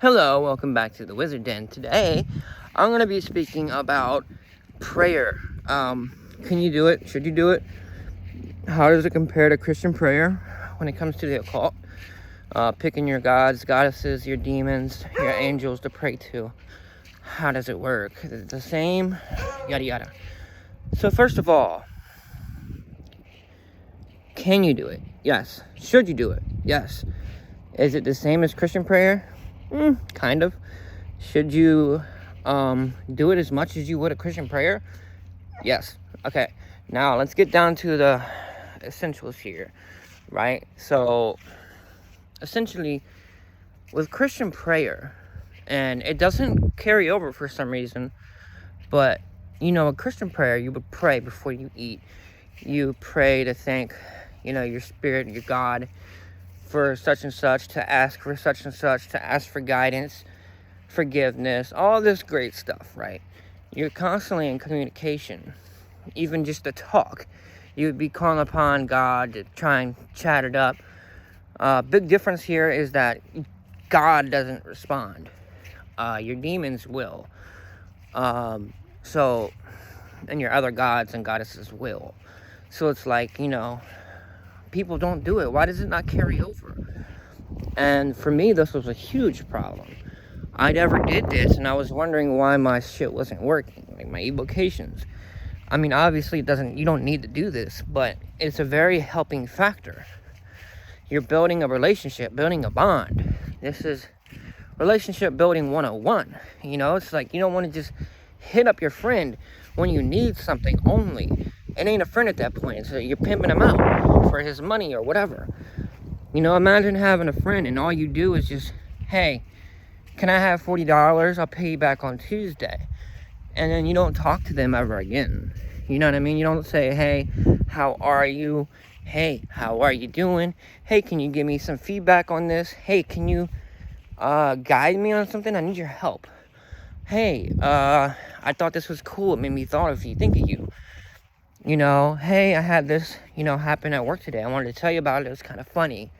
Hello, welcome back to the Wizard Den. Today, I'm going to be speaking about prayer. Can you do it? Should you do it? How does it compare to Christian prayer when it comes to the occult? Picking your gods, goddesses, your demons, your angels to pray to. How does it work? Is it the same? Yada yada. So first of all, can you do it? Yes. Should you do it? Yes. Is it the same as Christian prayer? Kind of. Should you do it as much as you would a Christian prayer? Yes. Okay. Now let's get down to the essentials here, right? So essentially with Christian prayer, and it doesn't carry over for some reason, but a Christian prayer, you would pray before you eat. You pray to thank, your spirit, your God, for such and such, to ask for such and such, to ask for guidance, forgiveness, all this great stuff, right? You're constantly in communication, even just to talk. You would be calling upon God to try and chat it up. Big difference here is that God doesn't respond. Your demons will. And your other gods and goddesses will. So it's like, people don't do it. Why does it not carry over? And for me, this was a huge problem. I never did this, and I was wondering why my shit wasn't working, like my evocations. I mean, obviously, you don't need to do this, but it's a very helping factor. You're building a relationship, building a bond. This is relationship building 101. It's like you don't want to just hit up your friend when you need something only. It ain't a friend at that point. So you're pimping him out for his money or whatever. Imagine having a friend and all you do is just, hey, can I have $40? I'll pay you back on Tuesday. And then you don't talk to them ever again. You know what I mean? You don't say, hey, how are you? Hey, how are you doing? Hey, can you give me some feedback on this? Hey, can you guide me on something? I need your help. Hey, I thought this was cool. It made me think of you. Hey, I had this, happen at work today. I wanted to tell you about it. It was kind of funny.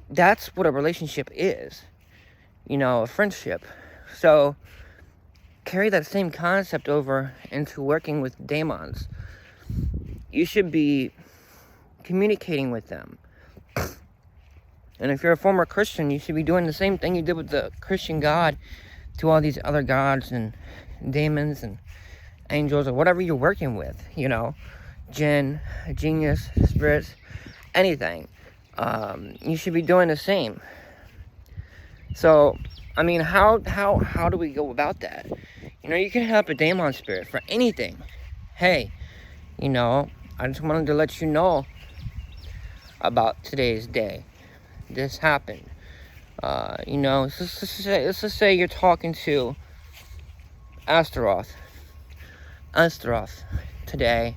That's what a relationship is. A friendship. So, carry that same concept over into working with demons. You should be communicating with them. And if you're a former Christian, you should be doing the same thing you did with the Christian God to all these other gods and demons and angels or whatever you're working with, jinn, genius, spirits, anything. You should be doing the same. So, I mean, how do we go about that? You can help a demon spirit for anything. Hey, I just wanted to let you know about today's day. This happened. Let's just say you're talking to Astaroth today.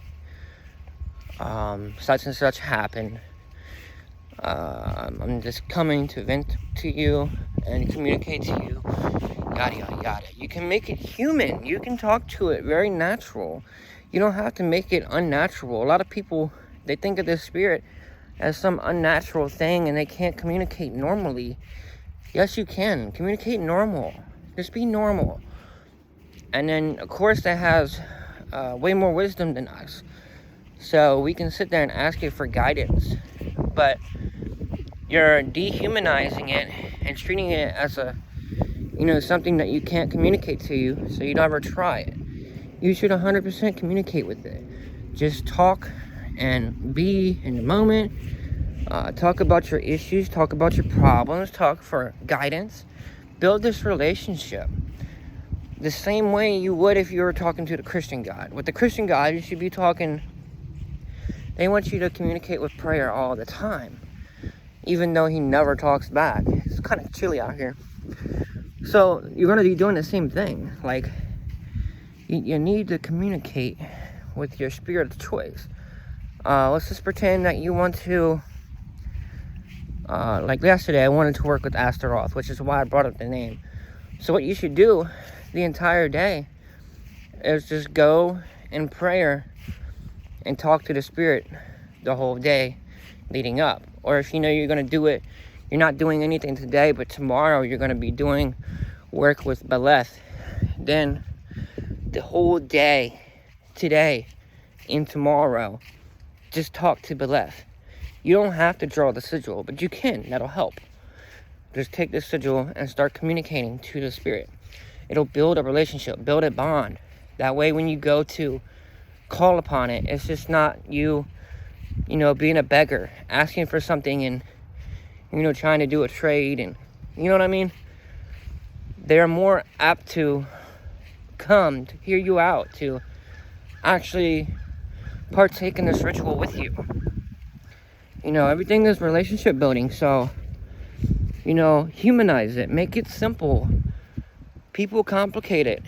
Such and such happened. I'm just coming to vent to you and communicate to you. Yada yada yada. You can make it human. You can talk to it very natural. You don't have to make it unnatural. A lot of people, they think of this spirit as some unnatural thing and they can't communicate normally. Yes, you can. Communicate normal. Just be normal. And then, of course, that has way more wisdom than us. So we can sit there and ask it for guidance. But you're dehumanizing it and treating it as something that you can't communicate to you, so you don't ever try it. You should 100% communicate with it. Just talk and be in the moment. Talk about your issues, talk about your problems, talk for guidance. Build this relationship the same way you would if you were talking to the Christian God. With the Christian God, you should be talking, they want you to communicate with prayer all the time, even though he never talks back. It's kind of chilly out here. So you're going to be doing the same thing. Like, you need to communicate with your spirit of choice. Let's just pretend that you want to, like yesterday, I wanted to work with Astaroth, which is why I brought up the name. So what you should do the entire day is just go in prayer and talk to the spirit the whole day leading up. Or if you're going to do it you're not doing anything today, but tomorrow you're going to be doing work with Beleth. Then the whole day, today and tomorrow, just talk to Beleth. You don't have to draw the sigil, but you can. That'll help. Just take the sigil and start communicating to the spirit. It'll build a relationship, build a bond. That way when you go to call upon it, it's just not you being a beggar, asking for something and, trying to do a trade, and, you know what I mean? They're more apt to come to hear you out, to actually partake in this ritual with you. Everything is relationship building, so, humanize it, make it simple. People complicate it.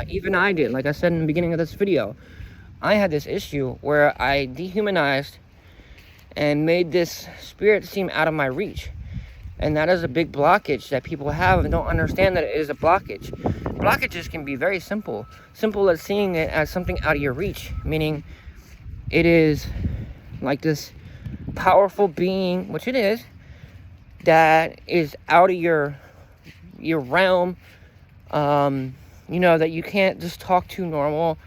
Even I did, like I said in the beginning of this video. I had this issue where I dehumanized and made this spirit seem out of my reach. And that is a big blockage that people have and don't understand that it is a blockage. Blockages can be very simple. Simple as seeing it as something out of your reach, meaning it is like this powerful being, which it is, that is out of your realm, that you can't just talk to normal.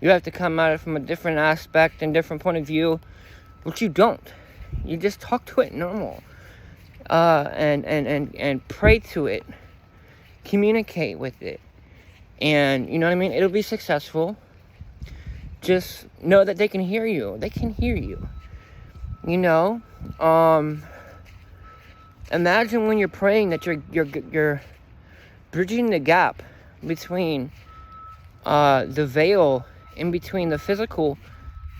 You have to come at it from a different aspect and different point of view, which you don't. You just talk to it normal, and pray to it, communicate with it, and you know what I mean. It'll be successful. Just know that they can hear you. They can hear you. Imagine when you're praying that you're bridging the gap between the veil in between the physical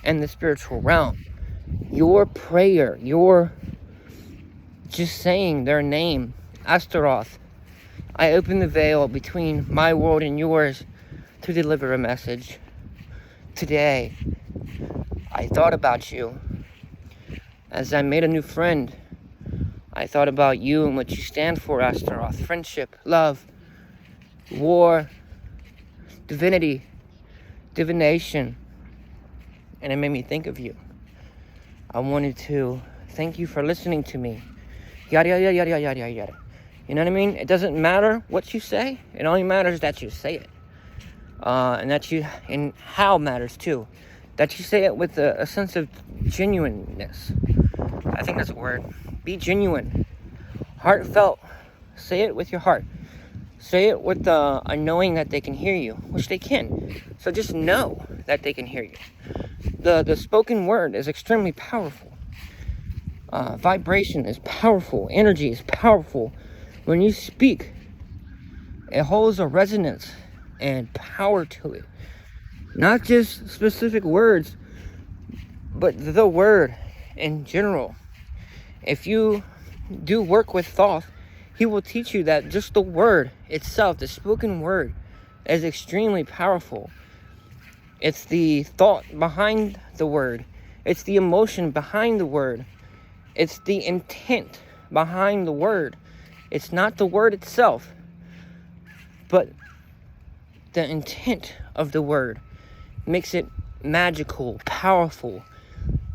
and the spiritual realm. Your prayer, your just saying their name, Astaroth. I open the veil between my world and yours to deliver a message. Today, I thought about you. As I made a new friend, I thought about you and what you stand for, Astaroth. Friendship, love, war, divinity, divination. And it made me think of you. I wanted to thank you for listening to me. Yada, yada, yada, yada, yada, yada. You know what I mean? It doesn't matter what you say. It only matters that you say it. And how matters too. That you say it with a sense of genuineness. I think that's a word. Be genuine. Heartfelt. Say it with your heart. Say it with a knowing that they can hear you, which they can. So just know that they can hear you. The spoken word is extremely powerful. Vibration is powerful. Energy is powerful. When you speak, it holds a resonance and power to it. Not just specific words, but the word in general. If you do work with Thoth, he will teach you that just the word itself, the spoken word, is extremely powerful. It's the thought behind the word. It's the emotion behind the word. It's the intent behind the word. It's not the word itself, but the intent of the word makes it magical, powerful.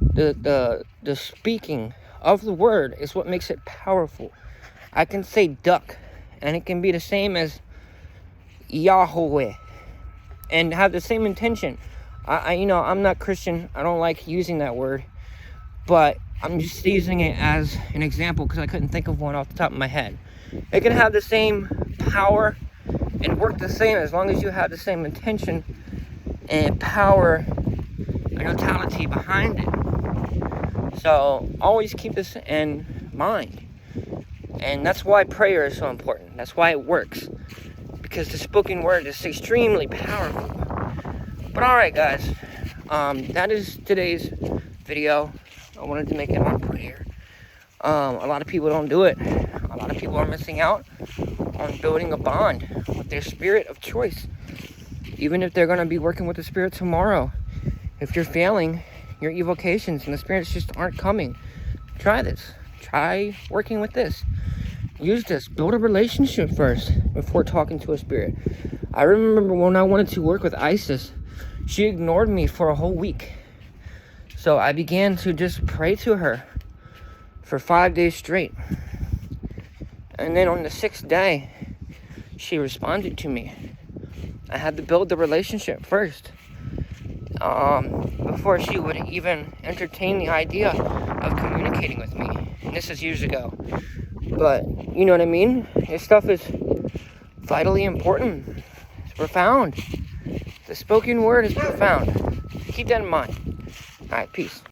The speaking of the word is what makes it powerful. I can say duck, and it can be the same as Yahweh, and have the same intention. I'm not Christian. I don't like using that word, but I'm just using it as an example because I couldn't think of one off the top of my head. It can have the same power and work the same as long as you have the same intention and power and totality behind it. So always keep this in mind. And that's why prayer is so important. That's why it works. Because the spoken word is extremely powerful. But alright guys, that is today's video. I wanted to make it on prayer. A lot of people don't do it. A lot of people are missing out on building a bond with their spirit of choice. Even if they're going to be working with the spirit tomorrow. If you're failing your evocations and the spirits just aren't coming, try this. Try working with this. Use this. Build a relationship first before talking to a spirit. I remember when I wanted to work with Isis, she ignored me for a whole week. So I began to just pray to her for 5 days straight. And then on the 6th day, she responded to me. I had to build the relationship first. Before she would even entertain the idea of communicating with me. And this is years ago. But, you know what I mean? This stuff is vitally important. It's profound. The spoken word is profound. Keep that in mind. Alright, peace.